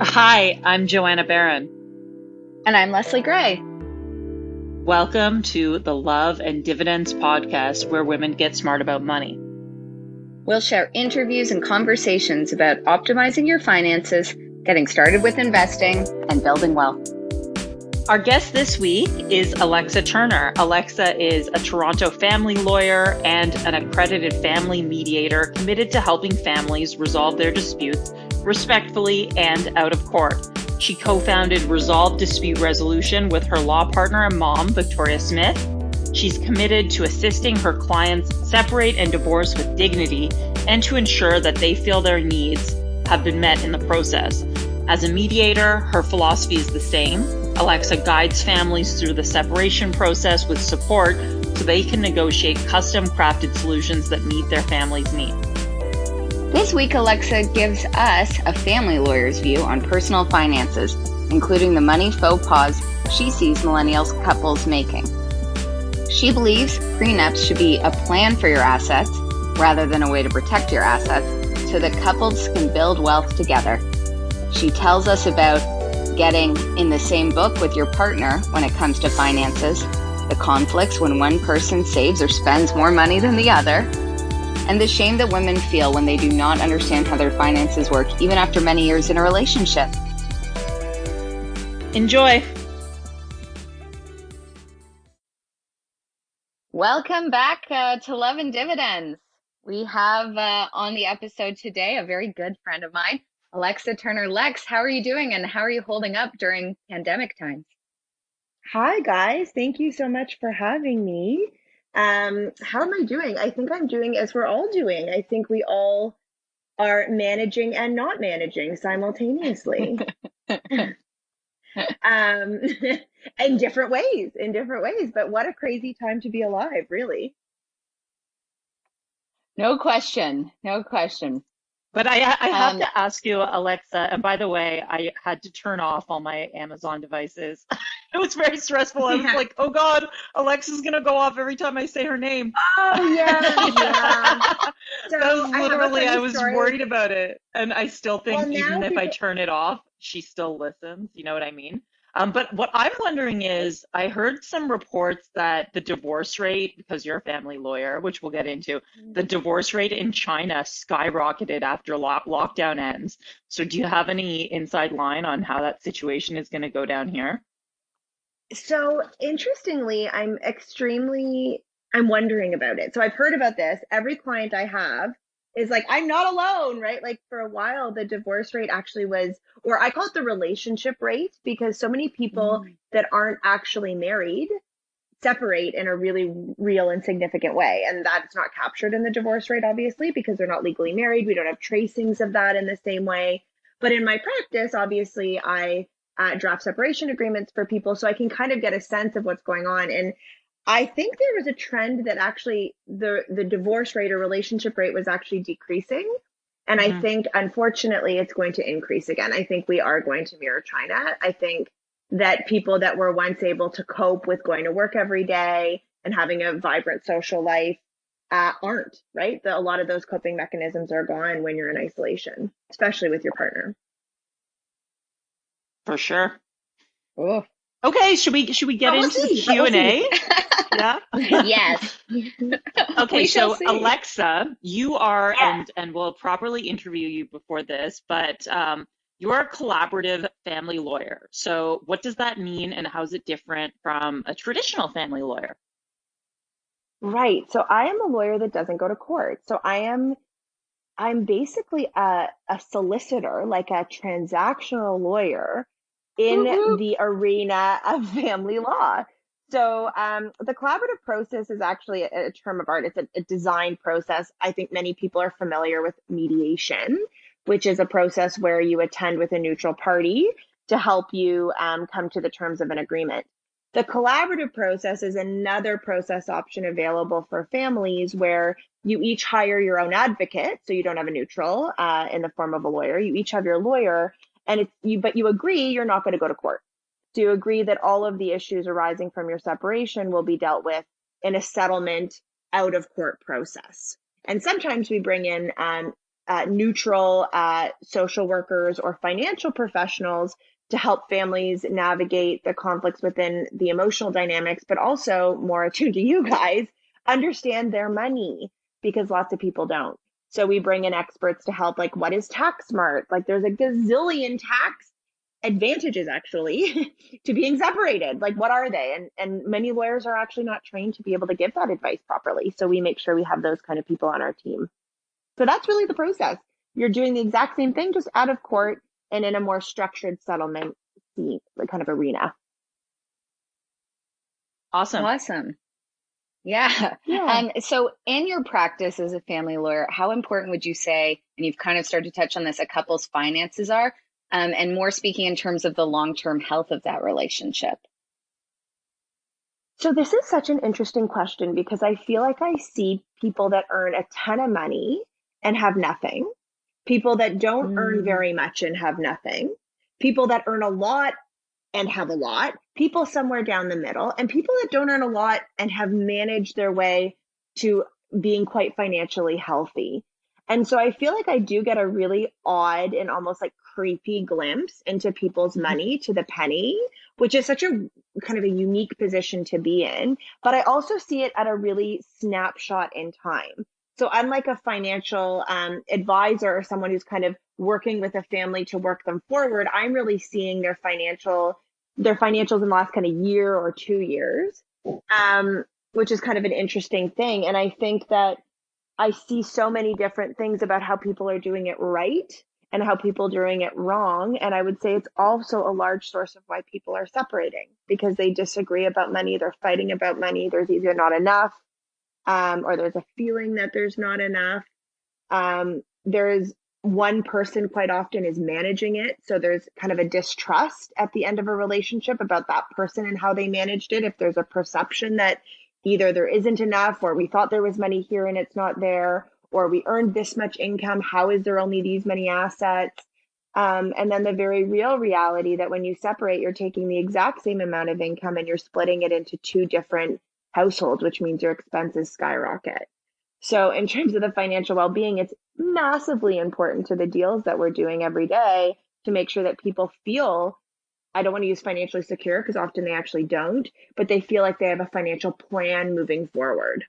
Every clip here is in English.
Hi, I'm Joanna Barron. And I'm Leslie Gray. Welcome to the Love and Dividends podcast, where women get smart about money. We'll share interviews and conversations about optimizing your finances, getting started with investing, and building wealth. Our guest this week is Alexa Turner. Alexa is a Toronto family lawyer and an accredited family mediator committed to helping families resolve their disputes respectfully and out of court. She co-founded Resolve Dispute Resolution with her law partner and mom, Victoria Smith. She's committed to assisting her clients separate and divorce with dignity and to ensure that they feel their needs have been met in the process. As a mediator, her philosophy is the same. Alexa guides families through the separation process with support so they can negotiate custom-crafted solutions that meet their family's needs. This week, Alexa gives us a family lawyer's view on personal finances, including the money faux pas she sees millennials couples making. She believes prenups should be a plan for your assets rather than a way to protect your assets so that couples can build wealth together. She tells us about getting in the same book with your partner when it comes to finances, the conflicts when one person saves or spends more money than the other, and the shame that women feel when they do not understand how their finances work, even after many years in a relationship. Enjoy. Welcome back to Love and Dividends. We have on the episode today a very good friend of mine, Alexa Turner. Lex, how are you doing and how are you holding up during pandemic times? Hi guys, thank you so much for having me. How am I doing? I think I'm doing as we're all doing. I think we all are managing and not managing simultaneously. Um, in different ways, but what a crazy time to be alive, really. No question, no question. But I have to ask you, Alexa, and by the way, I had to turn off all my Amazon devices. It was very stressful. I was Yeah. like, oh God, Alexa's gonna go off every time I say her name. Oh yeah, yeah. So That was I have a literally, I funny was story. worried about it. And I still Well, think even now if I people, turn it off, she still listens. You know what I mean? But what I'm wondering is, I heard some reports that the divorce rate, because you're a family lawyer, which we'll get into, the divorce rate in China skyrocketed after lockdown ends. So do you have any inside line on how that situation is going to go down here? So interestingly, I'm wondering about it. So I've heard about this. Every client I have is like, I'm not alone, right? Like for a while, the divorce rate actually was, or I call it the relationship rate, because so many people Mm. that aren't actually married separate in a really real and significant way. And that's not captured in the divorce rate, obviously, because they're not legally married. We don't have tracings of that in the same way. But in my practice, obviously, I draft separation agreements for people so I can kind of get a sense of what's going on. And I think there was a trend that actually the divorce rate or relationship rate was actually decreasing. And I Hmm. think, unfortunately, it's going to increase again. I think we are going to mirror China. I think that people that were once able to cope with going to work every day and having a vibrant social life aren't, right? A lot of those coping mechanisms are gone when you're in isolation, especially with your partner. For sure. Oh, Okay, should we get But we'll into the see. But we'll see. Q&A? Yeah. yes, Okay, we shall so see. Alexa, you are, Yeah. and we'll properly interview you before this, but you're a collaborative family lawyer. So what does that mean, and how is it different from a traditional family lawyer? Right. So I am a lawyer that doesn't go to court. I'm basically a solicitor, like a transactional lawyer in Whoop, whoop. the arena of family law. So the collaborative process is actually a term of art. It's a design process. I think many people are familiar with mediation, which is a process where you attend with a neutral party to help you come to the terms of an agreement. The collaborative process is another process option available for families where you each hire your own advocate, so you don't have a neutral in the form of a lawyer. You each have your lawyer, and but you agree you're not going to go to court. So you agree that all of the issues arising from your separation will be dealt with in a settlement out of court process. And sometimes we bring in neutral social workers or financial professionals to help families navigate the conflicts within the emotional dynamics, but also more attuned to you guys, understand their money, because lots of people don't. So we bring in experts to help, like, what is tax smart? Like, there's a gazillion tax advantages actually to being separated. Like, what are they? And many lawyers are actually not trained to be able to give that advice properly. So we make sure we have those kind of people on our team. So that's really the process. You're doing the exact same thing, just out of court and in a more structured settlement scene, like kind of arena. Awesome. Awesome. Yeah. Yeah. So in your practice as a family lawyer, how important would you say, and you've kind of started to touch on this, a couple's finances are, and more speaking in terms of the long-term health of that relationship? So this is such an interesting question because I feel like I see people that earn a ton of money and have nothing, people that don't earn Mm. very much and have nothing, people that earn a lot and have a lot, people somewhere down the middle, and people that don't earn a lot and have managed their way to being quite financially healthy. And so I feel like I do get a really odd and almost like creepy glimpse into people's money to the penny, which is such a kind of a unique position to be in. But I also see it at a really snapshot in time. So unlike a financial advisor or someone who's kind of working with a family to work them forward, I'm really seeing their financials in the last kind of year or 2 years, which is kind of an interesting thing. And I think that I see so many different things about how people are doing it right and how people are doing it wrong. And I would say it's also a large source of why people are separating, because they disagree about money, they're fighting about money, there's either not enough, or there's a feeling that there's not enough. There's one person quite often is managing it. So there's kind of a distrust at the end of a relationship about that person and how they managed it. If there's a perception that either there isn't enough, or we thought there was money here and it's not there, or we earned this much income, how is there only these many assets? And then the very real reality that when you separate, you're taking the exact same amount of income and you're splitting it into two different households, which means your expenses skyrocket. So in terms of the financial well-being, it's massively important to the deals that we're doing every day to make sure that people feel, I don't want to use financially secure because often they actually don't, but they feel like they have a financial plan moving forward.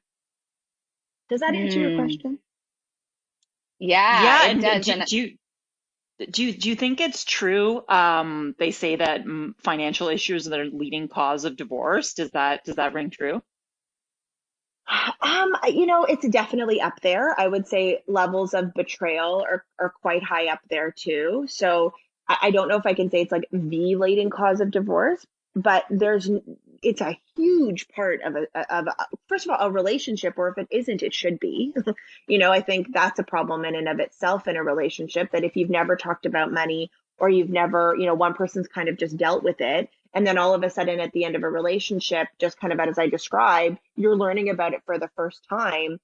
Does that answer your Mm. question? Yeah, Yeah, it and does. And do you think it's true? They say that financial issues are the leading cause of divorce. Does that ring true? It's definitely up there. I would say levels of betrayal are quite high up there too. So I don't know if I can say it's like the leading cause of divorce, but it's a huge part first of all, a relationship, or if it isn't, it should be. I think that's a problem in and of itself in a relationship, that if you've never talked about money, or you've never, one person's kind of just dealt with it, and then all of a sudden at the end of a relationship, just kind of as I described, you're learning about it for the first time.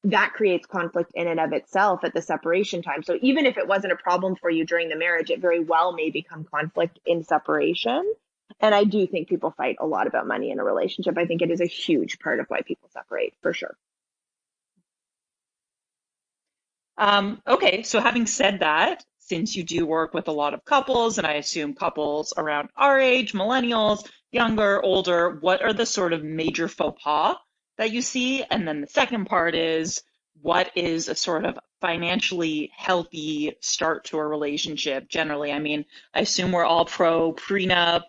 That creates conflict in and of itself at the separation time. So even if it wasn't a problem for you during the marriage, it very well may become conflict in separation. And I do think people fight a lot about money in a relationship. I think it is a huge part of why people separate, for sure. Okay, so having said that, since you do work with a lot of couples, and I assume couples around our age, millennials, younger, older, what are the sort of major faux pas that you see? And then the second part is, what is a sort of financially healthy start to a relationship generally? I mean, I assume we're all pro prenup,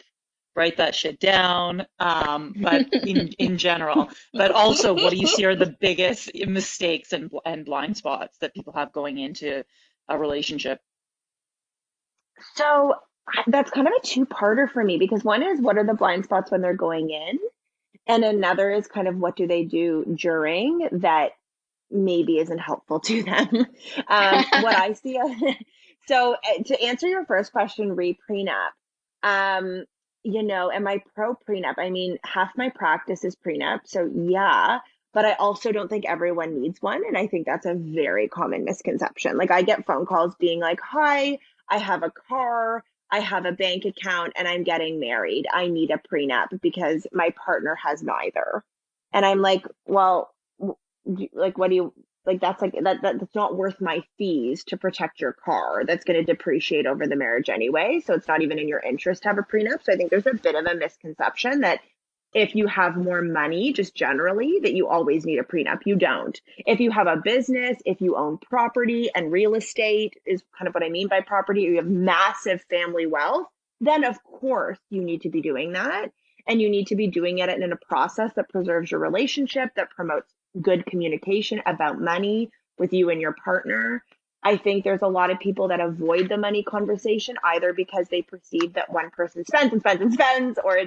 write that shit down. But in general, but also, what do you see are the biggest mistakes and blind spots that people have going into a relationship? So that's kind of a two-parter for me, because one is, what are the blind spots when they're going in? And another is kind of, what do they do during that maybe isn't helpful to them? What I see. So to answer your first question, pre-prenup, am I pro prenup? I mean, half my practice is prenup. So yeah, but I also don't think everyone needs one. And I think that's a very common misconception. Like, I get phone calls being like, hi, I have a car, I have a bank account, and I'm getting married. I need a prenup because my partner has neither. And I'm like, well, like, what do you, like that's not worth my fees to protect your car. That's going to depreciate over the marriage anyway. So it's not even in your interest to have a prenup. So I think there's a bit of a misconception that if you have more money, just generally, that you always need a prenup. You don't. If you have a business, if you own property, and real estate is kind of what I mean by property, you have massive family wealth, then of course you need to be doing that. And you need to be doing it in a process that preserves your relationship, that promotes good communication about money with you and your partner. I think there's a lot of people that avoid the money conversation either because they perceive that one person spends and spends and spends, or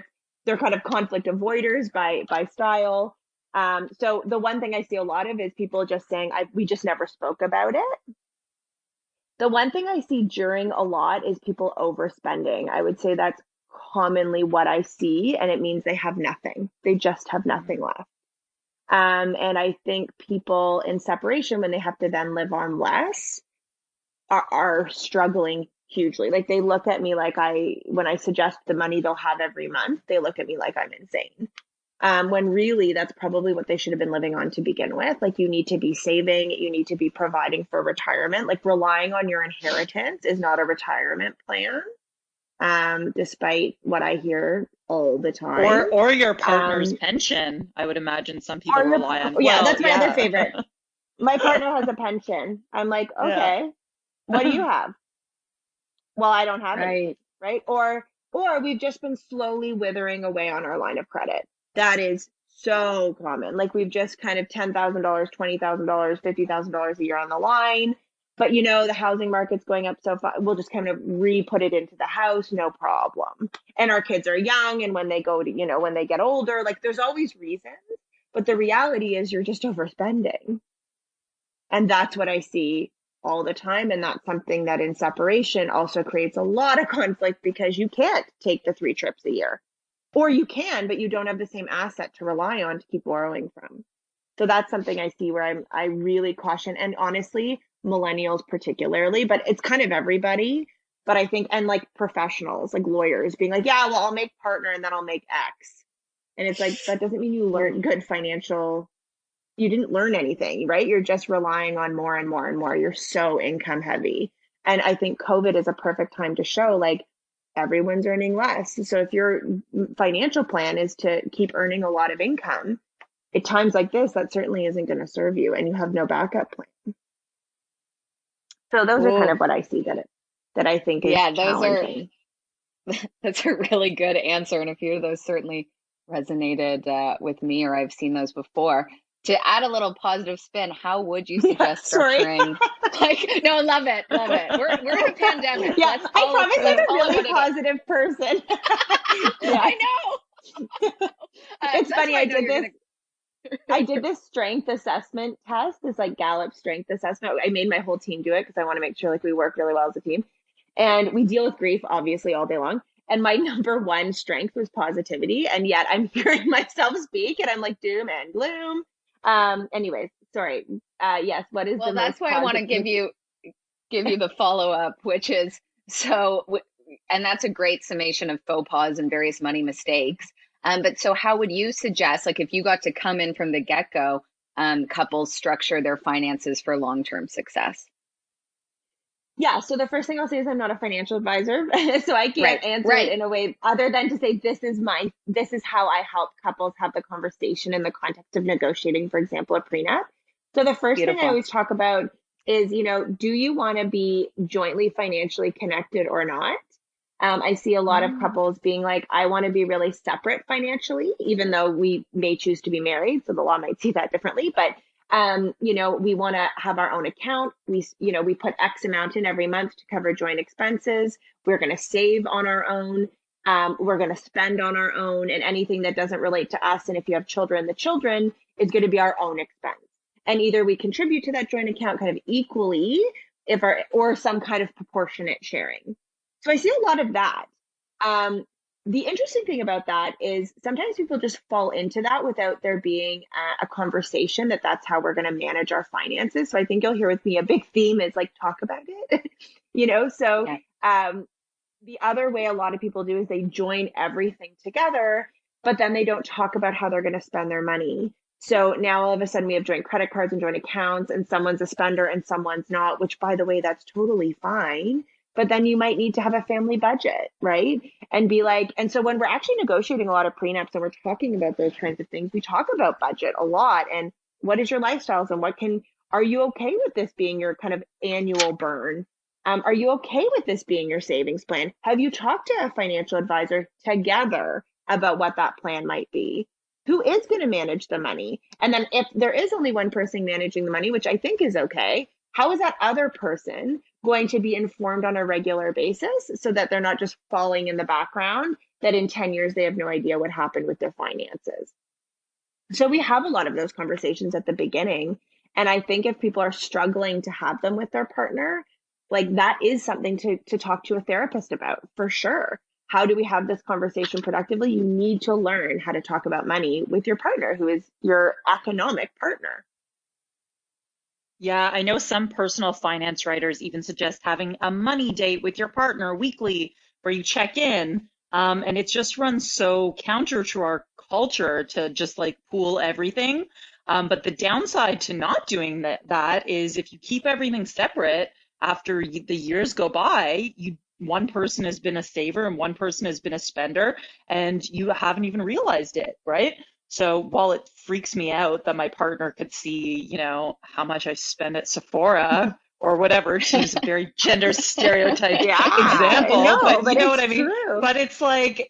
they're kind of conflict avoiders by style. So the one thing I see a lot of is people just saying, we just never spoke about it. The one thing I see during a lot is people overspending. I would say that's commonly what I see, and it means they have nothing. They just have nothing left. And I think people in separation, when they have to then live on less, are struggling hugely. Like they look at me like when I suggest the money they'll have every month, they look at me like I'm insane. When really that's probably what they should have been living on to begin with. Like you need to be saving, you need to be providing for retirement. Like relying on your inheritance is not a retirement plan, despite what I hear all the time. Or your partner's pension. I would imagine some people rely on. Yeah, that's my other favorite. My partner has a pension. I'm like, okay, what do you have? Well, I don't have it, right? Or we've just been slowly withering away on our line of credit. That is so common. Like we've just kind of $10,000, $20,000, $50,000 a year on the line. But the housing market's going up so far. We'll just kind of re-put it into the house, no problem. And our kids are young, and when they go to, when they get older, like there's always reasons. But the reality is you're just overspending. And that's what I see all the time. And that's something that in separation also creates a lot of conflict because you can't take the 3 trips a year. Or you can, but you don't have the same asset to rely on to keep borrowing from. So that's something I see where I really caution. And honestly, millennials particularly, but it's kind of everybody. But I think, and like professionals, like lawyers being like, yeah, well, I'll make partner and then I'll make X. And it's like, that doesn't mean you learn good financial, you didn't learn anything, right? You're just relying on more and more and more. You're so income heavy. And I think COVID is a perfect time to show like everyone's earning less. So if your financial plan is to keep earning a lot of income, at times like this, that certainly isn't going to serve you and you have no backup plan. So those are kind of what I see that I think is challenging. That's a really good answer. And a few of those certainly resonated with me, or I've seen those before. To add a little positive spin, how would you suggest structuring? No, love it. We're in a pandemic. Yeah, I promise I'm a really positive person. I know. It's funny. I did this strength assessment test, this like Gallup strength assessment. I made my whole team do it because I want to make sure like we work really well as a team. And we deal with grief obviously all day long. And my number one strength was positivity. And yet I'm hearing myself speak and I'm like doom and gloom. Anyways, sorry. Yes. What is well, that's why I want to give you the follow-up, which is and that's a great summation of faux pas and various money mistakes. But so how would you suggest, like if you got to come in from the get-go, couples structure their finances for long-term success? Yeah. So the first thing I'll say is I'm not a financial advisor, so I can't answer it in a way other than to say, this is how I help couples have the conversation in the context of negotiating, for example, a prenup. So the first thing I always talk about is, do you want to be jointly financially connected or not? I see a lot of couples being like, I want to be really separate financially, even though we may choose to be married. So the law might see that differently, but we want to have our own account. We put X amount in every month to cover joint expenses. We're going to save on our own. We're going to spend on our own, and anything that doesn't relate to us. And if you have children, the children is going to be our own expense. And either we contribute to that joint account kind of equally or some kind of proportionate sharing. So I see a lot of that. The interesting thing about that is sometimes people just fall into that without there being a conversation that's how we're going to manage our finances. So I think you'll hear with me a big theme is like, talk about it, So the other way a lot of people do is they join everything together, but then they don't talk about how they're going to spend their money. So now all of a sudden we have joint credit cards and joint accounts, and someone's a spender and someone's not, which by the way, that's totally fine. But then you might need to have a family budget, right? And be like, and so when we're actually negotiating a lot of prenups and we're talking about those kinds of things, we talk about budget a lot and what is your lifestyles and are you okay with this being your kind of annual burn? Are you okay with this being your savings plan? Have you talked to a financial advisor together about what that plan might be? Who is going to manage the money? And then if there is only one person managing the money, which I think is okay, how is that other person going to be informed on a regular basis so that they're not just falling in the background, that in 10 years they have no idea what happened with their finances? So we have a lot of those conversations at the beginning. And I think if people are struggling to have them with their partner, like that is something to talk to a therapist about for sure. How do we have this conversation productively? You need to learn how to talk about money with your partner, who is your economic partner. Yeah, I know some personal finance writers even suggest having a money date with your partner weekly where you check in. And it just runs so counter to our culture to just like pool everything. But the downside to not doing that is if you keep everything separate after the years go by, one person has been a saver and one person has been a spender, and you haven't even realized it, right? So while it freaks me out that my partner could see, how much I spend at Sephora or whatever, to use a very gender stereotyped Yeah, example, no, but you but know what it's I mean? true. But it's like,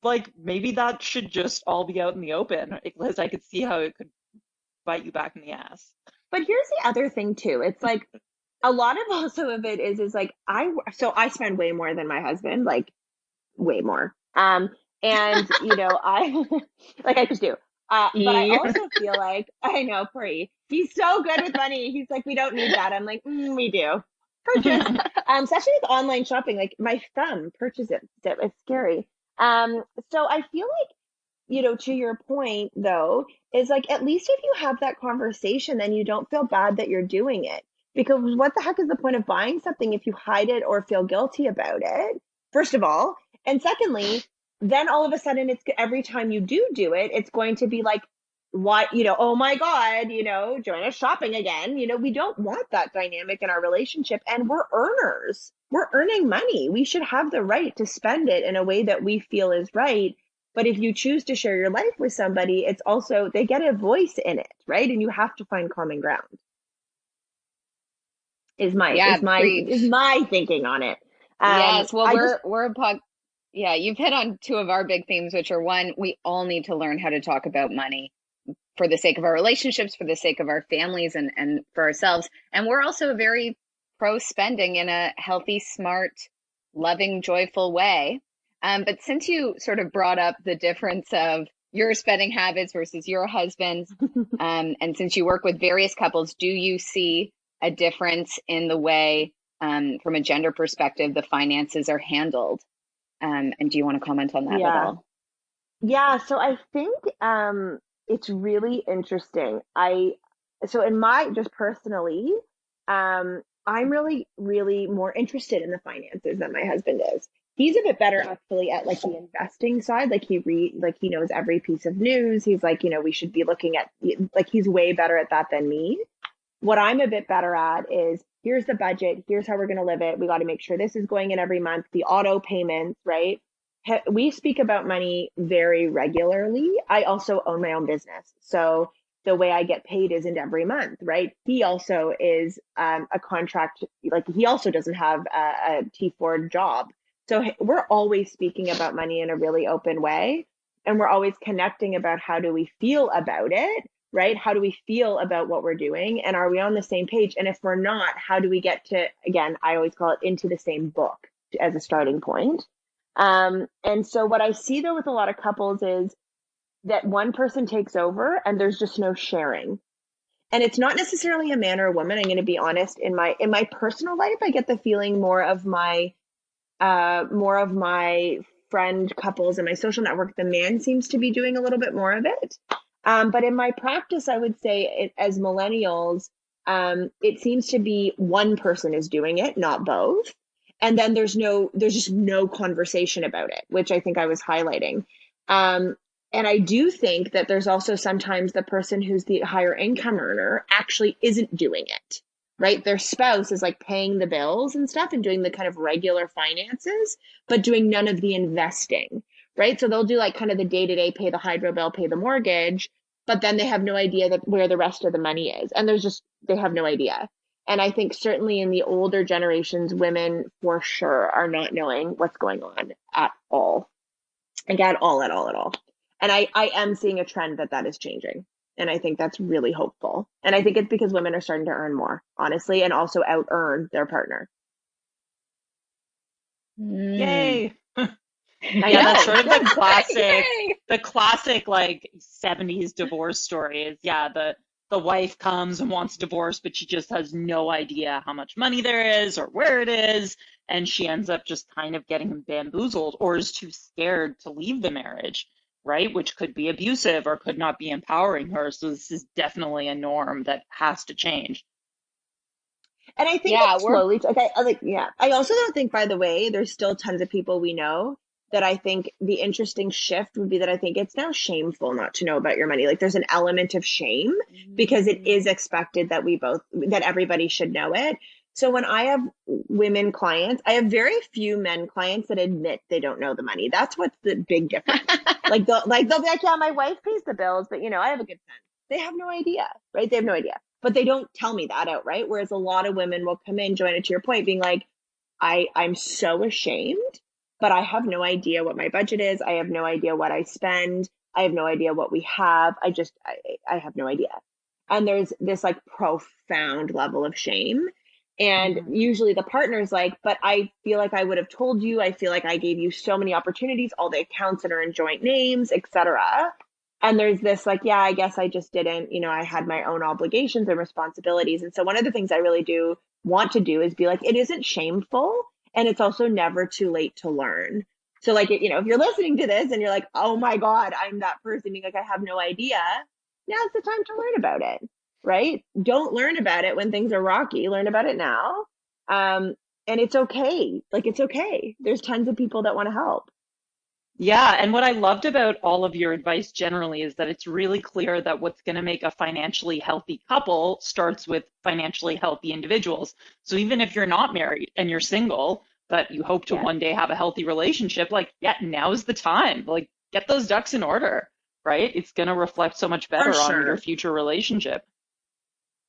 like maybe that should just all be out in the open because I could see how it could bite you back in the ass. But here's the other thing too. It's like a lot of also of it is like I spend way more than my husband, like way more. And I like I just do. But I E. also feel like I know Pri. He's so good with money. He's like, we don't need that. I'm like, we do. Purchase. Especially with online shopping, like my thumb purchase it. It's scary. So I feel like, to your point though, is like at least if you have that conversation, then you don't feel bad that you're doing it. Because what the heck is the point of buying something if you hide it or feel guilty about it? First of all. And secondly, then all of a sudden it's every time you do it, it's going to be like, what, oh my God, Joanna's shopping again. We don't want that dynamic in our relationship. And we're earners. We're earning money. We should have the right to spend it in a way that we feel is right. But if you choose to share your life with somebody, it's also, they get a voice in it, right? And you have to find common ground. Is my Yeah, is my is preach. my thinking on it. Yes, well, I just we're a pod. Yeah, you've hit on two of our big themes, which are one, we all need to learn how to talk about money for the sake of our relationships, for the sake of our families, and for ourselves. And we're also very pro spending in a healthy, smart, loving, joyful way. But since you sort of brought up the difference of your spending habits versus your husband's, and since you work with various couples, do you see a difference in the way, from a gender perspective, the finances are handled? And do you want to comment on that at yeah. all? Yeah, so I think it's really interesting. So in my just personally, I'm really, really more interested in the finances than my husband is. He's a bit better actually at like the investing side. Like he knows every piece of news. He's like, we should be looking at like he's way better at that than me. What I'm a bit better at is here's the budget, here's how we're going to live it. We got to make sure this is going in every month, the auto payments, right? We speak about money very regularly. I also own my own business. So the way I get paid isn't every month, right? He also is a contract, like he also doesn't have a T4 job. So we're always speaking about money in a really open way. And we're always connecting about how do we feel about it, right? How do we feel about what we're doing? And are we on the same page? And if we're not, how do we get to, again, I always call it into the same book as a starting point. And so what I see though with a lot of couples is that one person takes over and there's just no sharing. And it's not necessarily a man or a woman. I'm going to be honest. In my personal life, I get the feeling more of my friend couples and my social network, the man seems to be doing a little bit more of it. But in my practice, I would say as millennials, it seems to be one person is doing it, not both. And then there's just no conversation about it, which I think I was highlighting. Um, And I do think that there's also sometimes the person who's the higher income earner actually isn't doing it, right? Their spouse is like paying the bills and stuff and doing the kind of regular finances, but doing none of the investing, right? So they'll do like kind of the day to day, pay the hydro bill, pay the mortgage, but then they have no idea that where the rest of the money is. And they have no idea. And I think certainly in the older generations, women for sure are not knowing what's going on at all. Like at all. And I am seeing a trend that is changing. And I think that's really hopeful. And I think it's because women are starting to earn more, honestly, and also out earn their partner. Mm. Yay. I Yeah, that's know. sort of Yay! the classic like 70s divorce story is yeah, the wife comes and wants divorce, but she just has no idea how much money there is or where it is, and she ends up just kind of getting bamboozled or is too scared to leave the marriage, right? Which could be abusive or could not be empowering her. So this is definitely a norm that has to change. And I think Yeah, it's we're slowly, like, yeah. I also don't think, by the way, there's still tons of people we know that I think the interesting shift would be that I think it's now shameful not to know about your money. Like there's an element of shame because it is mm, expected that that everybody should know it. So when I have women clients, I have very few men clients that admit they don't know the money. That's what's the big difference. They'll be like, yeah, my wife pays the bills, but I have a good sense. They have no idea, right? They have no idea, but they don't tell me that outright. Whereas a lot of women will come in, Joanna, to your point, being like, I'm so ashamed, but I have no idea what my budget is. I have no idea what I spend. I have no idea what we have. I have no idea. And there's this like profound level of shame. And Mhm. usually the partner's like, but I feel like I would have told you. I feel like I gave you so many opportunities, all the accounts that are in joint names, etc. And there's this like, yeah, I guess I just didn't, I had my own obligations and responsibilities. And so one of the things I really do want to do is be like, it isn't shameful and it's also never too late to learn. So like, if you're listening to this and you're like, oh my God, I'm that person being like, I have no idea. Now's the time to learn about it, right? Don't learn about it when things are rocky. Learn about it now. Um, and it's okay. Like, it's okay. There's tons of people that want to help. Yeah, and what I loved about all of your advice generally is that it's really clear that what's going to make a financially healthy couple starts with financially healthy individuals. So even if you're not married and you're single, but you hope to Yeah, one day have a healthy relationship, like, yeah, now's the time. Like, get those ducks in order, right? It's going to reflect so much for better on your sure. future relationship.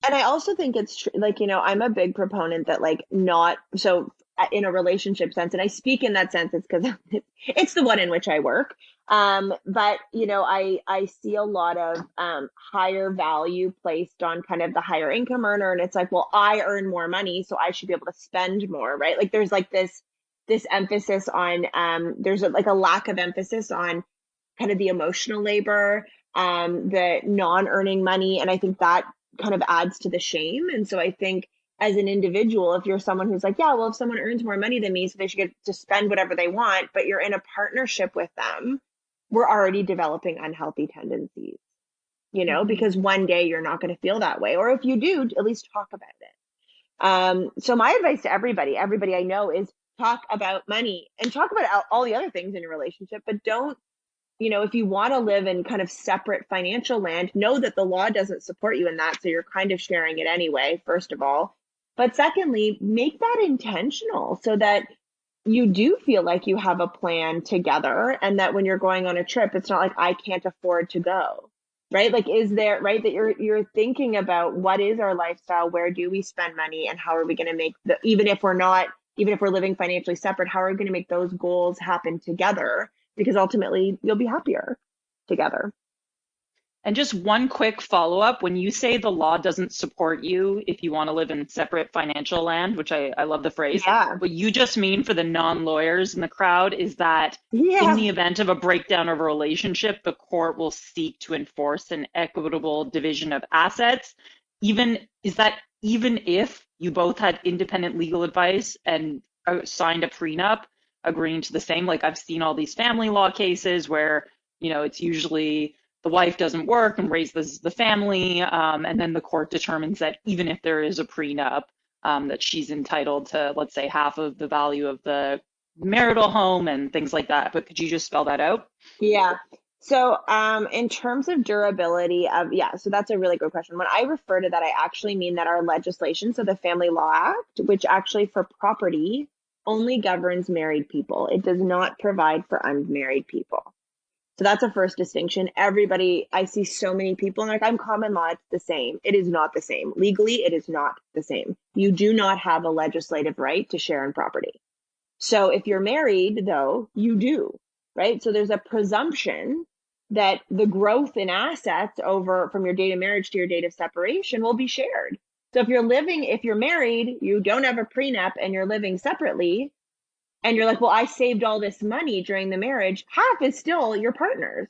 And I also think it's true, like, I'm a big proponent that, like, not so in a relationship sense, and I speak in that sense, it's because it's the one in which I work. But, I see a lot of higher value placed on kind of the higher income earner. And it's like, well, I earn more money, so I should be able to spend more, right? Like, there's like this emphasis on, there's like a lack of emphasis on kind of the emotional labor, the non-earning money. And I think that kind of adds to the shame. And so I think as an individual, if you're someone who's like, yeah, well, if someone earns more money than me, so they should get to spend whatever they want, but you're in a partnership with them, we're already developing unhealthy tendencies, Mhm. because one day you're not going to feel that way. Or if you do, at least talk about it. So my advice to everybody I know is talk about money and talk about all the other things in your relationship, but don't, if you want to live in kind of separate financial land, know that the law doesn't support you in that. So you're kind of sharing it anyway, first of all. But secondly, make that intentional so that you do feel like you have a plan together and that when you're going on a trip, it's not like I can't afford to go. Right? Like, is there, right, that you're thinking about what is our lifestyle, where do we spend money, and how are we going to make even if we're living financially separate, how are we going to make those goals happen together? Because ultimately you'll be happier together. And just one quick follow-up. When you say the law doesn't support you if you want to live in separate financial land, which I love the phrase, Yeah. what you just mean for the non-lawyers in the crowd is that in Yeah. the event of a breakdown of a relationship, the court will seek to enforce an equitable division of assets. Even if you both had independent legal advice and signed a prenup agreeing to the same, like I've seen all these family law cases where, it's usually the wife doesn't work and raises the family, and then the court determines that even if there is a prenup, that she's entitled to, let's say, half of the value of the marital home and things like that. But could you just spell that out? Yeah. So, in terms of durability of, yeah, so that's a really good question. When I refer to that, I actually mean that our legislation, so the Family Law Act, which actually for property only governs married people. It does not provide for unmarried people. So that's a first distinction. Everybody, I see so many people and like, I'm common law, it's the same. It is not the same. Legally, it is not the same. You do not have a legislative right to share in property. So if you're married, though, you do, right? So there's a presumption that the growth in assets over from your date of marriage to your date of separation will be shared. So if you're married, you don't have a prenup and you're living separately, and you're like, well, I saved all this money during the marriage, half is still your partner's,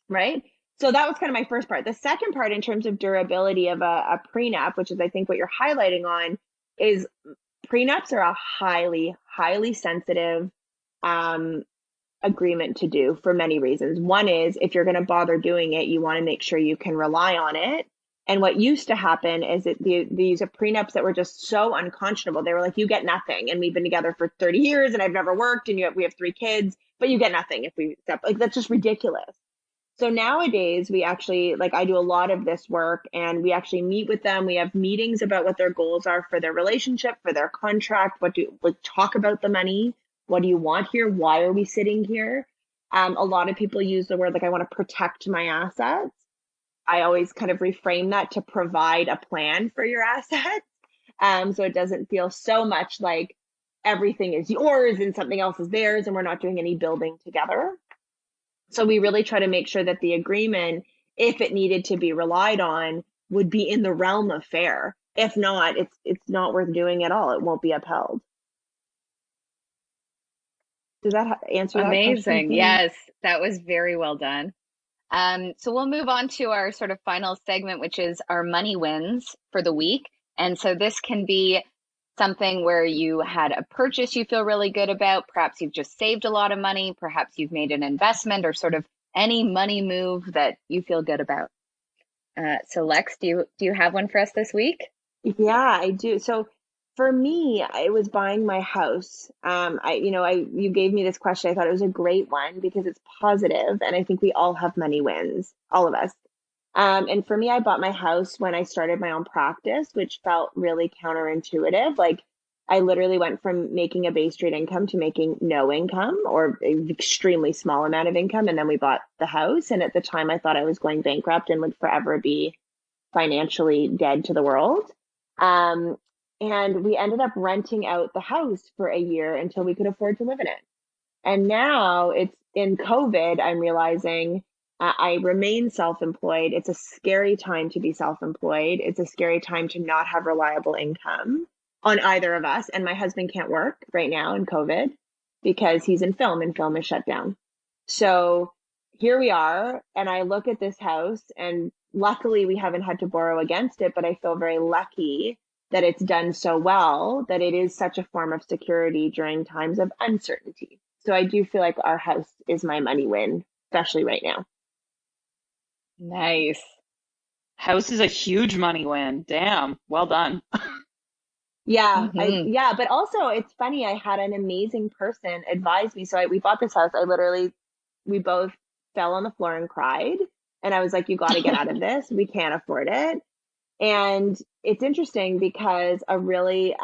right? So that was kind of my first part. The second part, in terms of durability of a prenup, which is I think what you're highlighting on, is prenups are a highly, highly sensitive agreement to do for many reasons. One is if you're going to bother doing it, you want to make sure you can rely on it. And what used to happen is that these are prenups that were just so unconscionable. They were like, you get nothing. And we've been together for 30 years and I've never worked and we have 3 kids, but you get nothing if we step, like, that's just ridiculous. So nowadays we actually, like, I do a lot of this work and we actually meet with them. We have meetings about what their goals are for their relationship, for their contract, like, talk about the money. What do you want here? Why are we sitting here? A lot of people use the word, like, I want to protect my assets. I always kind of reframe that to provide a plan for your assets. So it doesn't feel so much like everything is yours and something else is theirs and we're not doing any building together. So we really try to make sure that the agreement, if it needed to be relied on, would be in the realm of fair. If not, it's not worth doing at all. It won't be upheld. Does that answer that question Amazing. for you? Yes, that was very well done. So we'll move on to our sort of final segment, which is our money wins for the week. And so this can be something where you had a purchase you feel really good about. Perhaps you've just saved a lot of money. Perhaps you've made an investment or sort of any money move that you feel good about. So Lex, do you have one for us this week? Yeah, I do. So for me, it was buying my house. You gave me this question. I thought it was a great one because it's positive, and I think we all have money wins, all of us. And for me, I bought my house when I started my own practice, which felt really counterintuitive. Like, I literally went from making a base rate income to making no income or an extremely small amount of income. And then we bought the house. And at the time, I thought I was going bankrupt and would forever be financially dead to the world. Um, and we ended up renting out the house for a year until we could afford to live in it. And now it's in COVID, I'm realizing I remain self-employed. It's a scary time to be self-employed. It's a scary time to not have reliable income on either of us. And my husband can't work right now in COVID because he's in film and film is shut down. So here we are. And I look at this house and luckily we haven't had to borrow against it, but I feel very lucky that it's done so well that it is such a form of security during times of uncertainty. So I do feel like our house is my money win, especially right now. Nice. House is a huge money win. Damn. Well done. Hmm. Yeah, but also it's funny. I had an amazing person advise me. So we bought this house. We both fell on the floor and cried. And I was like, you got to get out of this. We can't afford it. And it's interesting because a really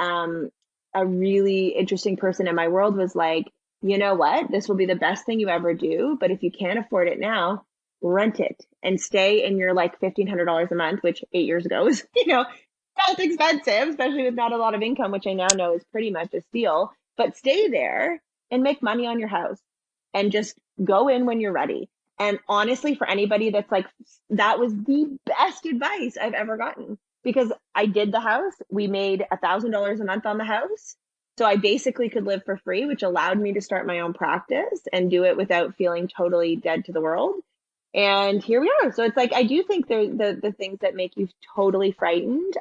interesting person in my world was like, you know what? This will be the best thing you ever do. But if you can't afford it now, rent it and stay in your like $1,500 a month, which 8 years ago was, felt expensive, especially with not a lot of income, which I now know is pretty much a steal. But stay there and make money on your house and just go in when you're ready. And honestly, for anybody that's like, that was the best advice I've ever gotten because I did the house. We made $1,000 a month on the house. So I basically could live for free, which allowed me to start my own practice and do it without feeling totally dead to the world. And here we are. So it's like, I do think the things that make you totally frightened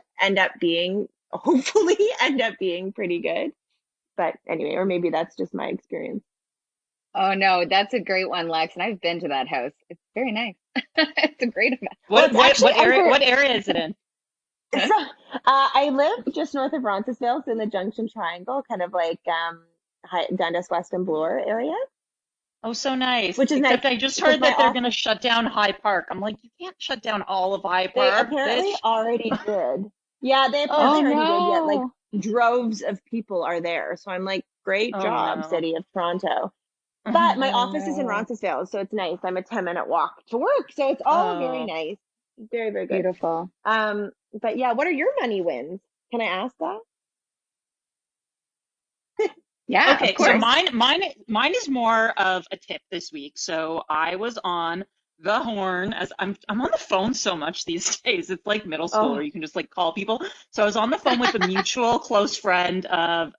hopefully end up being pretty good. But anyway, or maybe that's just my experience. Oh no, that's a great one, Lex. And I've been to that house. It's very nice. It's a great amount. Well, What it's what actually what area under, what area is it in? so I live just north of Roncesvalles in the Junction Triangle, kind of like Dundas, West and Bloor area. Oh, so nice. which is nice Except I just because heard my that they're going to office, shut down High Park. I'm like, you can't shut down all of High they Park, apparently bitch. already did. Yeah, they Oh, Oh apparently already did. Yet, like no. droves of people are there. So I'm like, great oh job, no. City of Toronto. But my office is in No. Roncesvalles, so it's nice. I'm a 10-minute walk to work, so it's all very Oh, nice. Very, very good. Beautiful. But yeah, what are your money wins? Can I ask that? Yeah, of okay, so course. mine is more of a tip this week. So I was on the horn as I'm on the phone so much these days. It's like middle school where Oh, you can just like call people. So I was on the phone with a mutual close friend of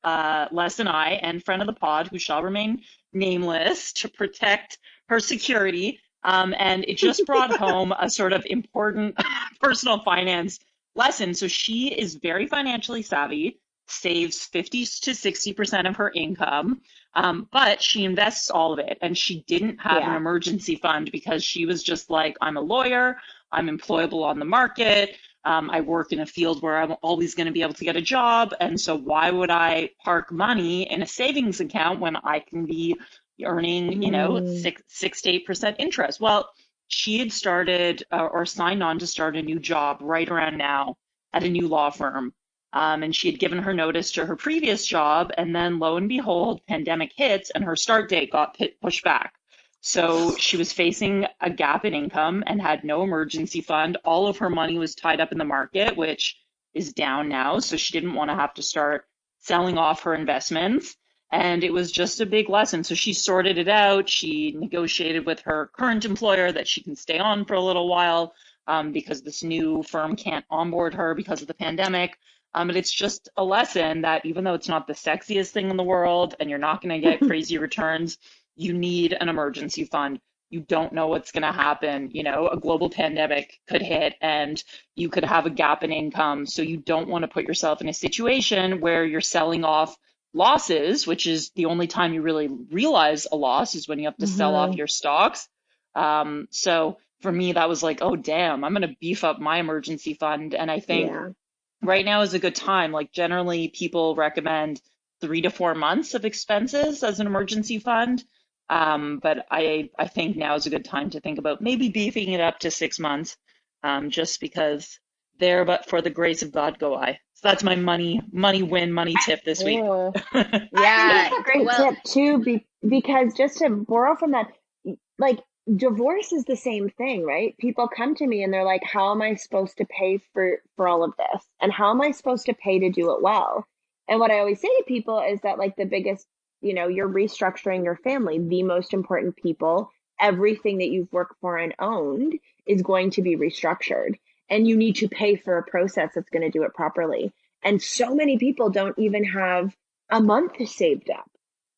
Les and I, and friend of the pod who shall remain nameless to protect her security. And it just brought home a sort of important personal finance lesson. So she is very financially savvy, saves 50 to 60% of her income, but she invests all of it. And she didn't have an yeah. emergency fund because she was just like, I'm a lawyer, I'm employable on the market. I work in a field where I'm always going to be able to get a job. And so why would I park money in a savings account when I can be earning, Mm, 6 to 8% interest? Well, she had started or signed on to start a new job right around now at a new law firm. And she had given her notice to her previous job, and then lo and behold, pandemic hits, and her start date got pushed back. So she was facing a gap in income and had no emergency fund. All of her money was tied up in the market, which is down now. So she didn't want to have to start selling off her investments. And it was just a big lesson. So she sorted it out. She negotiated with her current employer that she can stay on for a little while because this new firm can't onboard her because of the pandemic. And it's just a lesson that even though it's not the sexiest thing in the world and you're not going to get crazy returns, you need an emergency fund. You don't know what's going to happen. A global pandemic could hit and you could have a gap in income. So you don't want to put yourself in a situation where you're selling off losses, which is the only time you really realize a loss is when you have to sell off hmm. your stocks. So for me, that was like, oh, damn, I'm going to beef up my emergency fund. And I think Yeah. right now is a good time. Like generally people recommend 3 to 4 months of expenses as an emergency fund. But I think now is a good time to think about maybe beefing it up to 6 months, just because there, but for the grace of God go I. So that's my money win, money tip this week. Oh, I think Yeah. that's a great Well, tip too, because just to borrow from that, like divorce is the same thing, right? People come to me and they're like, "How am I supposed to pay for all of this? And how am I supposed to pay to do it well?" And what I always say to people is that like the biggest, you're restructuring your family, the most important people, everything that you've worked for and owned is going to be restructured, and you need to pay for a process that's going to do it properly. And so many people don't even have a month saved up,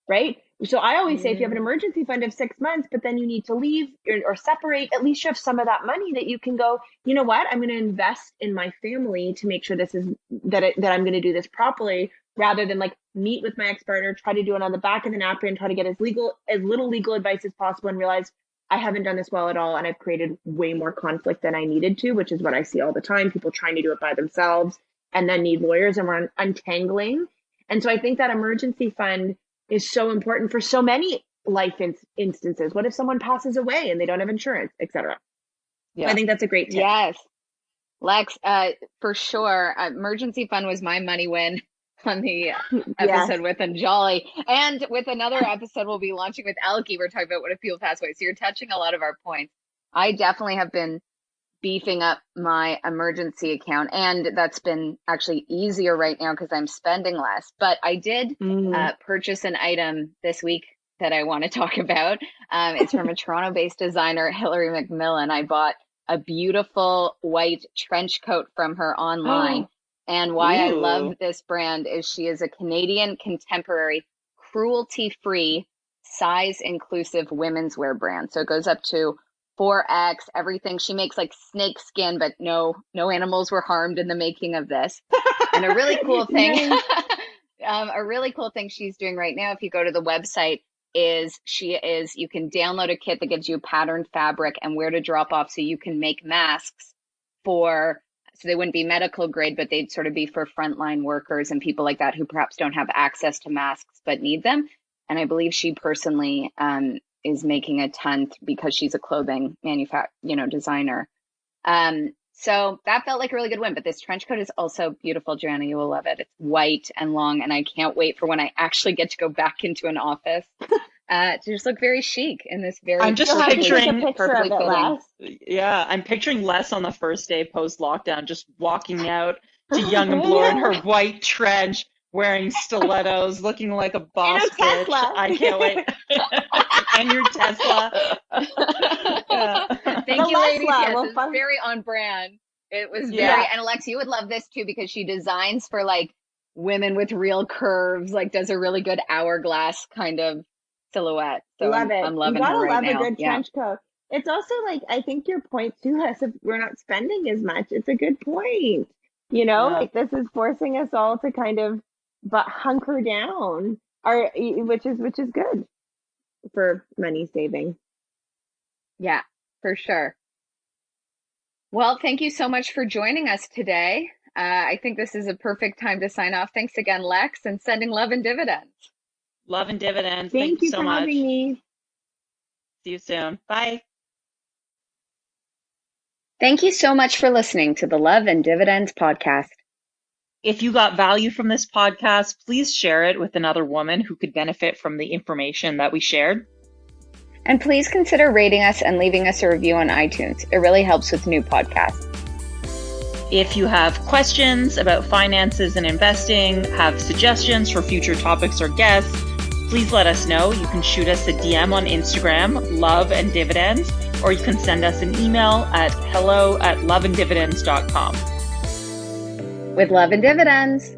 right? So I always say if you have an mm, emergency fund of 6 months, but then you need to leave or separate, at least you have some of that money that you can go, you know what, I'm going to invest in my family to make sure this is that I'm going to do this properly, rather than like meet with my ex-partner, try to do it on the back of the napkin, try to get as little legal advice as possible, and realize I haven't done this well at all, and I've created way more conflict than I needed to, which is what I see all the time. People trying to do it by themselves and then need lawyers, and we're untangling. And so I think that emergency fund is so important for so many life instances. What if someone passes away and they don't have insurance, etc.? So I Yeah. think that's a great tip. yes. Lex, for sure. Emergency fund was my money win on the Yes. episode with Anjali. And with another episode we'll be launching with Elkie, we're talking about what if people pass away. So you're touching a lot of our points. I definitely have been beefing up my emergency account, and that's been actually easier right now because I'm spending less. But I did Mm. purchase an item this week that I want to talk about. It's from a Toronto-based designer, Hilary McMillan. I bought a beautiful white trench coat from her online. And why I love Ooh. this brand is she is a Canadian contemporary, cruelty-free, size-inclusive women's wear brand. So it goes up to 4X, everything. She makes like snake skin, but no animals were harmed in the making of this. And a really cool thing, Nice. a really cool thing she's doing right now, if you go to the website, you can download a kit that gives you patterned fabric and where to drop off so you can make masks so they wouldn't be medical grade, but they'd sort of be for frontline workers and people like that who perhaps don't have access to masks but need them. And I believe she personally is making a ton because she's a clothing designer. So that felt like a really good win. But this trench coat is also beautiful, Joanna. You will love it. It's white and long, and I can't wait for when I actually get to go back into an office to just look very chic in this very. I'm just picturing perfectly fitting. Yeah, I'm picturing Les on the first day post lockdown, just walking out to Young and Bloor in her white trench, wearing stilettos, looking like a boss bitch. Tesla. I can't wait. And your Tesla. Yeah. Thank you, ladies. Yes, it was very on brand. It was very, and Alexa, you would love this too because she designs for like women with real curves, like does a really good hourglass kind of silhouette. So love it. I'm loving you gotta her right love now. a good trench coat. It's also like, I think your point too, Hess, if we're not spending as much, it's a good point. Like this is forcing us all to kind of hunker down, which is good for money saving. Yeah, for sure. Well, thank you so much for joining us today. I think this is a perfect time to sign off. Thanks again, Lex, and sending love and dividends. Love and dividends. Thank you so for much. having me. See you soon. Bye. Thank you so much for listening to the Love and Dividends podcast. If you got value from this podcast, please share it with another woman who could benefit from the information that we shared. And please consider rating us and leaving us a review on iTunes. It really helps with new podcasts. If you have questions about finances and investing, have suggestions for future topics or guests, please let us know. You can shoot us a DM on Instagram, Love and Dividends, or you can send us an email at hello@loveanddividends.com. With Love and Dividends.